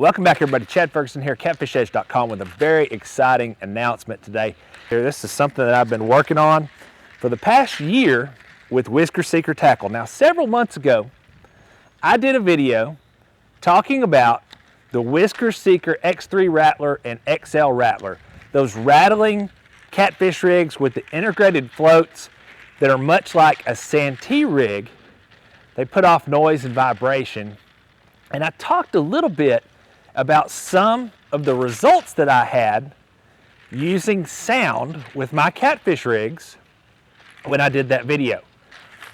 Welcome back, everybody. Chad Ferguson here, catfishedge.com, with a very exciting announcement today. This is something that I've been working on for the past year with Whisker Seeker Tackle. Now, several months ago, I did a video talking about the Whisker Seeker X3 Rattler and XL Rattler, those rattling catfish rigs with the integrated floats that are much like a Santee rig. They put off noise and vibration. And I talked a little bit about some of the results that I had using sound with my catfish rigs when I did that video.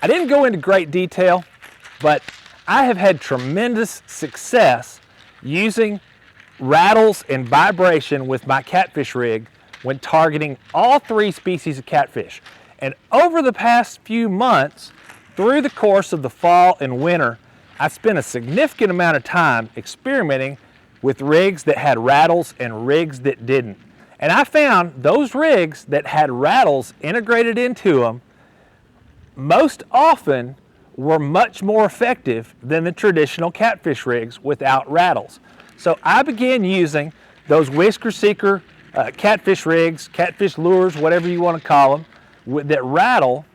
I didn't go into great detail, but I have had tremendous success using rattles and vibration with my catfish rig when targeting all three species of catfish. And over the past few months, through the course of the fall and winter, I spent a significant amount of time experimenting with rigs that had rattles and rigs that didn't. And I found those rigs that had rattles integrated into them most often were much more effective than the traditional catfish rigs without rattles. So I began using those Whisker Seeker catfish rigs, catfish lures, whatever you want to call them, that rattle,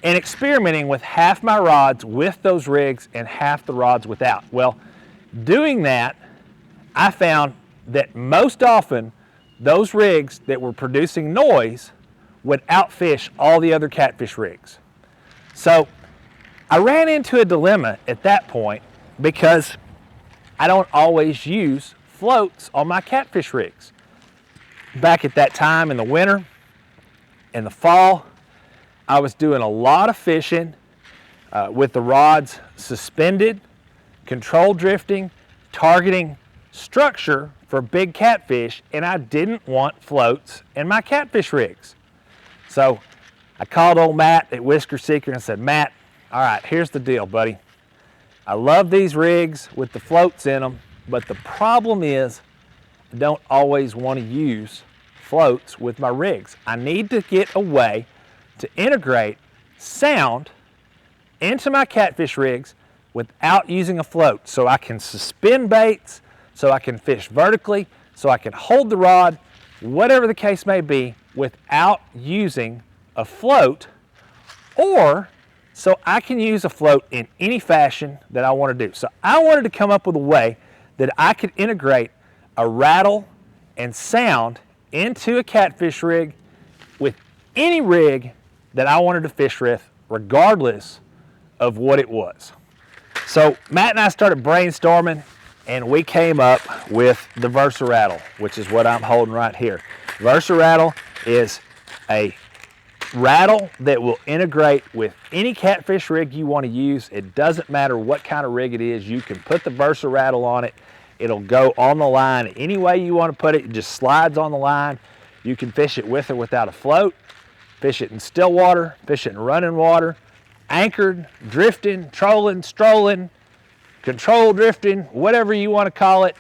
and experimenting with half my rods with those rigs and half the rods without. Well, doing that, I found that most often those rigs that were producing noise would outfish all the other catfish rigs. So I ran into a dilemma at that point because I don't always use floats on my catfish rigs. Back at that time in the winter, in the fall, I was doing a lot of fishing with the rods suspended, control drifting, targeting structure for big catfish, and I didn't want floats in my catfish rigs. So I called old Matt at Whisker Seeker and I said, Matt, all right, here's the deal, buddy. I love these rigs with the floats in them, but the problem is I don't always want to use floats with my rigs. I need to get a way to integrate sound into my catfish rigs without using a float, so I can suspend baits, so I can fish vertically, so I can hold the rod, whatever the case may be, without using a float, or so I can use a float in any fashion that I want to do. So I wanted to come up with a way that I could integrate a rattle and sound into a catfish rig with any rig that I wanted to fish with, regardless of what it was. So Matt and I started brainstorming, and we came up with the Versa-Rattle, which is what I'm holding right here. Versa-Rattle is a rattle that will integrate with any catfish rig you want to use. It doesn't matter what kind of rig it is. You can put the Versa-Rattle on it. It'll go on the line any way you want to put it. It just slides on the line. You can fish it with or without a float, fish it in still water, fish it in running water, anchored, drifting, trolling, strolling, control drifting, whatever you want to call it.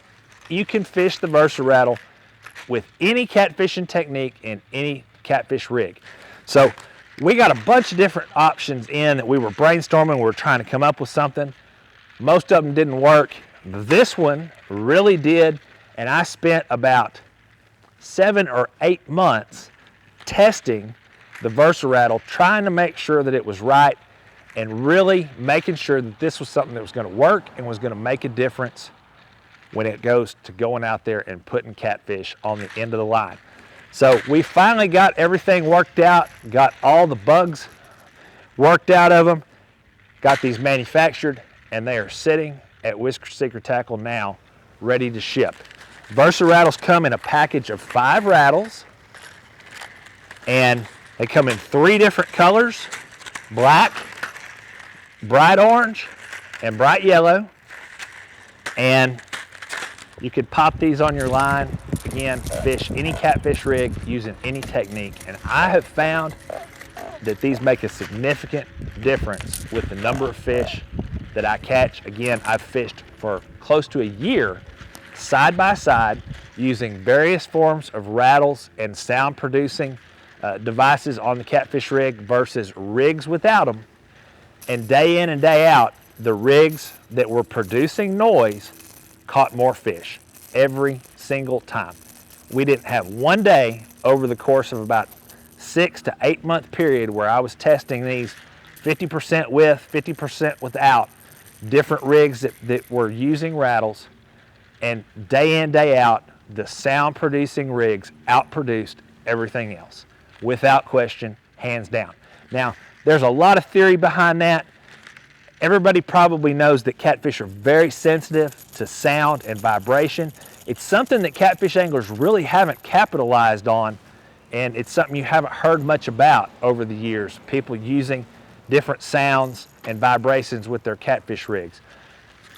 You can fish the Versa-Rattle with any catfishing technique in any catfish rig. So we got a bunch of different options in that we were brainstorming. We were trying to come up with something. Most of them didn't work. This one really did, and I spent about 7 or 8 months testing the Versa-Rattle, trying to make sure that it was right and really making sure that this was something that was going to work and was going to make a difference when it goes to going out there and putting catfish on the end of the line. So we finally got everything worked out, got all the bugs worked out of them, got these manufactured, and they are sitting at Whisker Seeker Tackle now, ready to ship. Versa-Rattles come in a package of 5 rattles, and they come in 3 different colors: black, bright orange, and bright yellow. And you could pop these on your line, again, fish any catfish rig using any technique. And I have found that these make a significant difference with the number of fish that I catch. Again, I've fished for close to a year side by side using various forms of rattles and sound producing devices on the catfish rig versus rigs without them. And day in and day out, the rigs that were producing noise caught more fish every single time. We didn't have one day over the course of about 6 to 8 month period where I was testing these 50% with, 50% without, different rigs that were using rattles, and day in, day out, the sound producing rigs outproduced everything else, without question, hands down. Now, there's a lot of theory behind that. Everybody probably knows that catfish are very sensitive to sound and vibration. It's something that catfish anglers really haven't capitalized on, and it's something you haven't heard much about over the years, people using different sounds and vibrations with their catfish rigs.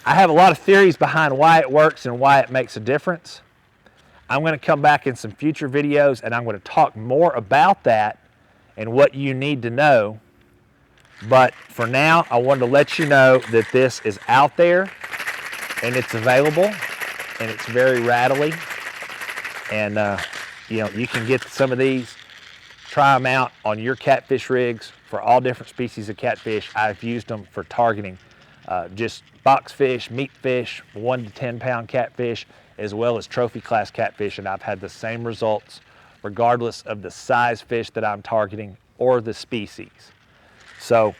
I have a lot of theories behind why it works and why it makes a difference. I'm going to come back in some future videos and I'm going to talk more about that and what you need to know. But for now, I wanted to let you know that this is out there and it's available and it's very rattly. And you know, you can get some of these, try them out on your catfish rigs for all different species of catfish. I've used them for targeting just boxfish, meat fish, 1 to 10 pound catfish, as well as trophy class catfish, and I've had the same results regardless of the size fish that I'm targeting or the species. So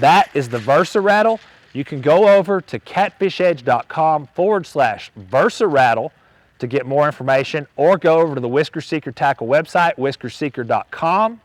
that is the Versa-Rattle. You can go over to catfishedge.com/VersaRattle to get more information, or go over to the Whisker Seeker Tackle website, whiskerseeker.com.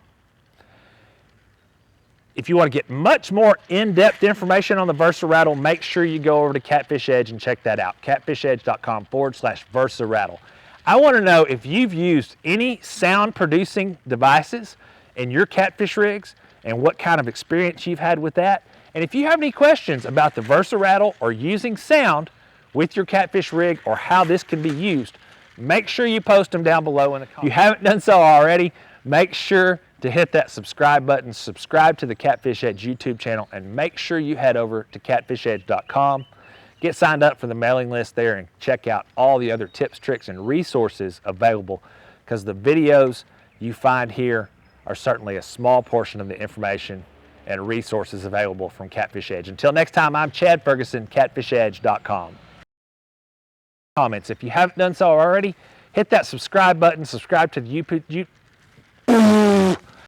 If you want to get much more in-depth information on the Versa-Rattle, make sure you go over to Catfish Edge and check that out, catfishedge.com/VersaRattle. I want to know if you've used any sound-producing devices in your catfish rigs and what kind of experience you've had with that. And if you have any questions about the Versa-Rattle or using sound with your catfish rig or how this can be used, make sure you post them down below in the comments. If you haven't done so already, make sure to hit that subscribe button, subscribe to the Catfish Edge YouTube channel, and make sure you head over to catfishedge.com. Get signed up for the mailing list there and check out all the other tips, tricks, and resources available, because the videos you find here are certainly a small portion of the information and resources available from Catfish Edge. Until next time, I'm Chad Ferguson, catfishedge.com. Comments. If you haven't done so already, hit that subscribe button, subscribe to the YouTube.